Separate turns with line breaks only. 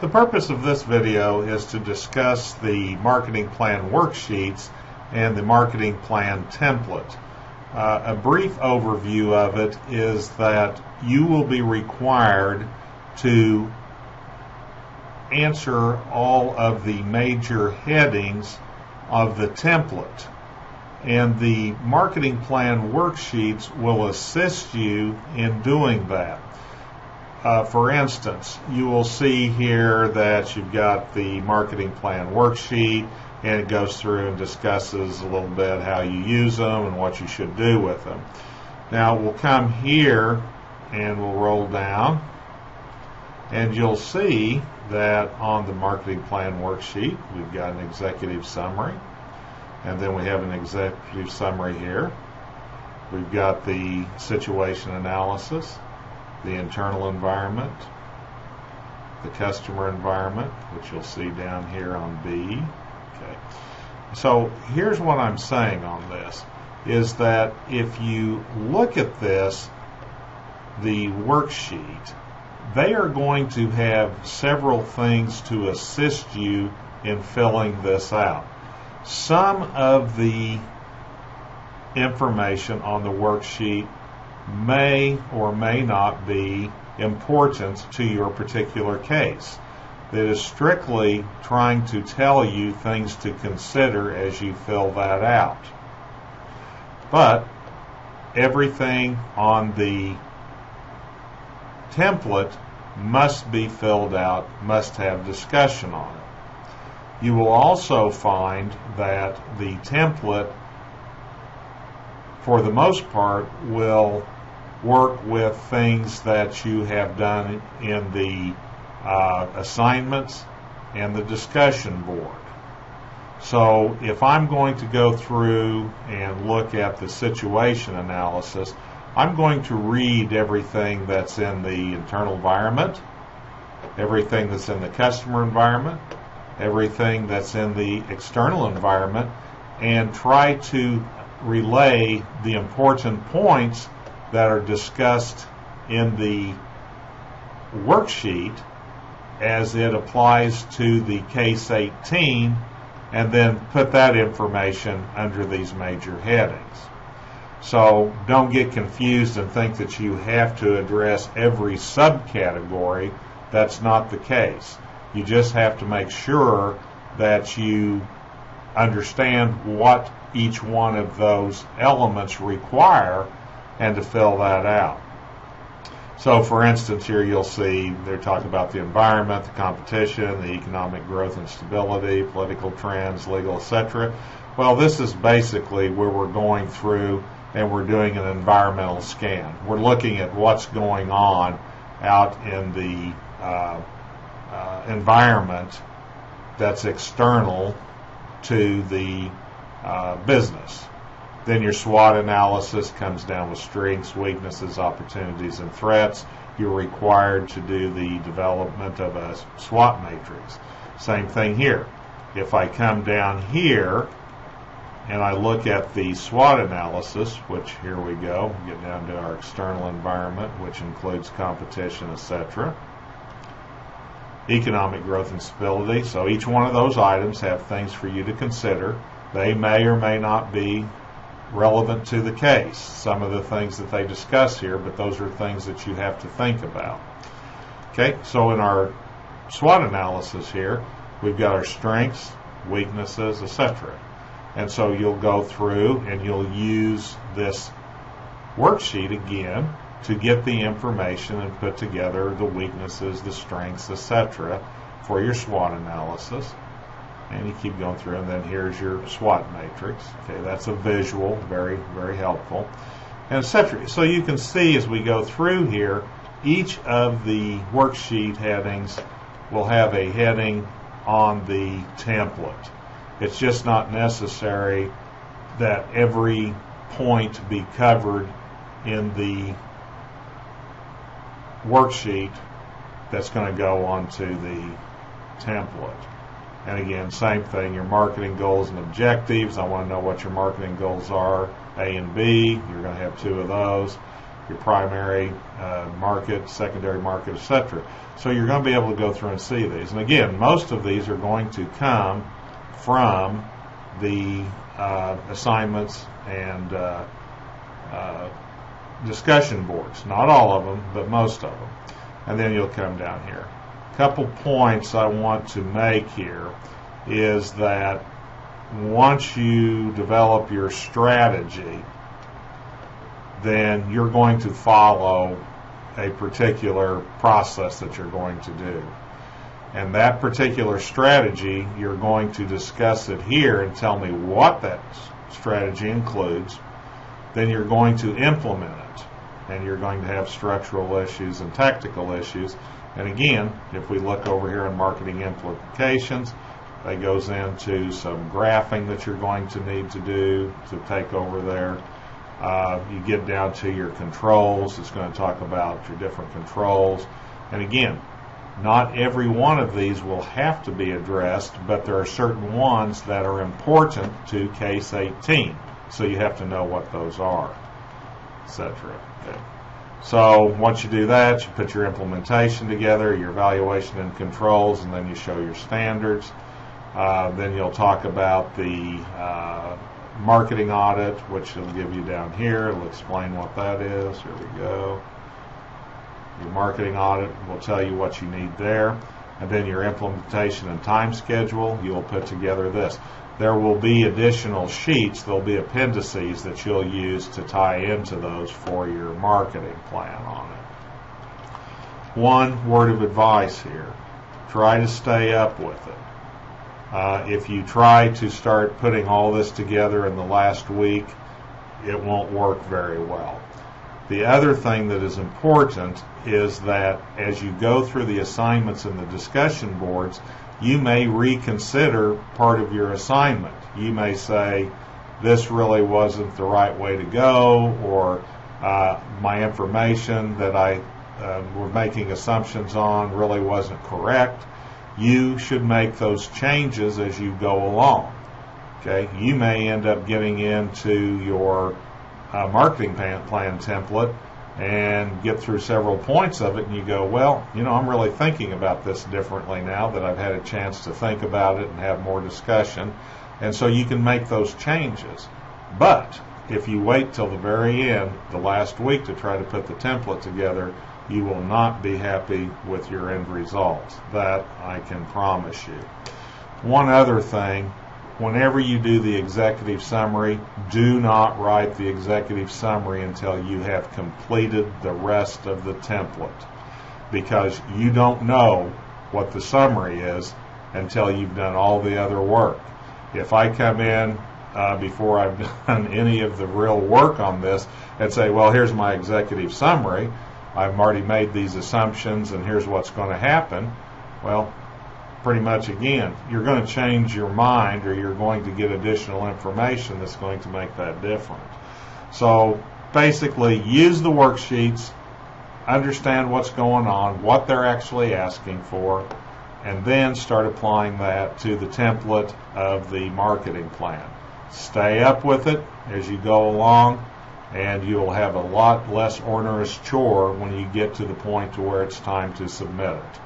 The purpose of this video is to discuss the marketing plan worksheets and the marketing plan template. A brief overview of it is that you will be required to answer all of the major headings of the template, and the marketing plan worksheets will assist you in doing that. For instance, you will see here that you've got the marketing plan worksheet, and it goes through and discusses a little bit how you use them and what you should do with them. Now we'll come here and we'll roll down, and you'll see that on the marketing plan worksheet we've got an executive summary, and then we have an executive summary here. We've got the situation analysis, the internal environment, the customer environment, which you'll see down here on B. Okay. So here's what I'm saying on this, is that if you look at this, the worksheet, they are going to have several things to assist you in filling this out. Some of the information on the worksheet may or may not be important to your particular case. It is strictly trying to tell you things to consider as you fill that out. But everything on the template must be filled out, must have discussion on it. You will also find that the template, for the most part, will work with things that you have done in the assignments and the discussion board. So if I'm going to go through and look at the situation analysis, I'm going to read everything that's in the internal environment, everything that's in the customer environment, everything that's in the external environment, and try to relay the important points that are discussed in the worksheet as it applies to the case 18, and then put that information under these major headings. So don't get confused and think that you have to address every subcategory. That's not the case. You just have to make sure that you understand what each one of those elements require and to fill that out. So for instance, here you'll see they're talking about the environment, the competition, the economic growth and stability, political trends, legal, etc. Well, this is basically where we're going through and we're doing an environmental scan. We're looking at what's going on out in the environment that's external to the business. Then your SWOT analysis comes down with strengths, weaknesses, opportunities, and threats. You're required to do the development of a SWOT matrix. Same thing here. If I come down here and I look at the SWOT analysis, which here we go, get down to our external environment, which includes competition, etc. Economic growth and stability. So each one of those items have things for you to consider. They may or may not be relevant to the case, some of the things that they discuss here, but those are things that you have to think about. Okay, so in our SWOT analysis here, we've got our strengths, weaknesses, etc. And so you'll go through and you'll use this worksheet again to get the information and put together the weaknesses, the strengths, etc. for your SWOT analysis. And you keep going through, and then here's your SWOT matrix. Okay, that's a visual, very, very helpful, and etc. So you can see as we go through here, each of the worksheet headings will have a heading on the template. It's just not necessary that every point be covered in the worksheet that's going to go onto the template. And again, same thing, your marketing goals and objectives. I want to know what your marketing goals are, A and B. You're going to have two of those. your primary market, secondary market, etc. So you're going to be able to go through and see these. And again, most of these are going to come from the assignments and discussion boards. Not all of them, but most of them. And then you'll come down here. A couple points I want to make here is that once you develop your strategy, then you're going to follow a particular process that you're going to do. And that particular strategy, you're going to discuss it here and tell me what that strategy includes. Then you're going to implement it. And you're going to have structural issues and tactical issues. And again, if we look over here in marketing implications, that goes into some graphing that you're going to need to do to take over there. You get down to your controls. It's going to talk about your different controls. And again, not every one of these will have to be addressed, but there are certain ones that are important to Case 18. So you have to know what those are, etc. Okay. So once you do that, you put your implementation together, your evaluation and controls, and then you show your standards. Then you'll talk about the marketing audit, which it'll give you down here. It'll explain what that is. Here we go. Your marketing audit will tell you what you need there. And then your implementation and time schedule, you'll put together this. There will be additional sheets, there'll be appendices that you'll use to tie into those for your marketing plan on it. One word of advice here, try to stay up with it. If you try to start putting all this together in the last week, it won't work very well. The other thing that is important is that as you go through the assignments and the discussion boards, you may reconsider part of your assignment. You may say, this really wasn't the right way to go, or my information that I were making assumptions on really wasn't correct. You should make those changes as you go along. Okay, you may end up getting into your marketing plan template and get through several points of it, and you go, well, you know, I'm really thinking about this differently now that I've had a chance to think about it and have more discussion. And so you can make those changes. But if you wait till the very end, the last week, to try to put the template together, you will not be happy with your end results. That I can promise you. One other thing, whenever you do the executive summary, do not write the executive summary until you have completed the rest of the template, because you don't know what the summary is until you've done all the other work. If I come in before I've done any of the real work on this and say, well, here's my executive summary, I've already made these assumptions and here's what's going to happen, well, pretty much, again, you're going to change your mind, or you're going to get additional information that's going to make that different. So basically, use the worksheets, understand what's going on, what they're actually asking for, and then start applying that to the template of the marketing plan. Stay up with it as you go along, and you'll have a lot less onerous chore when you get to the point to where it's time to submit it.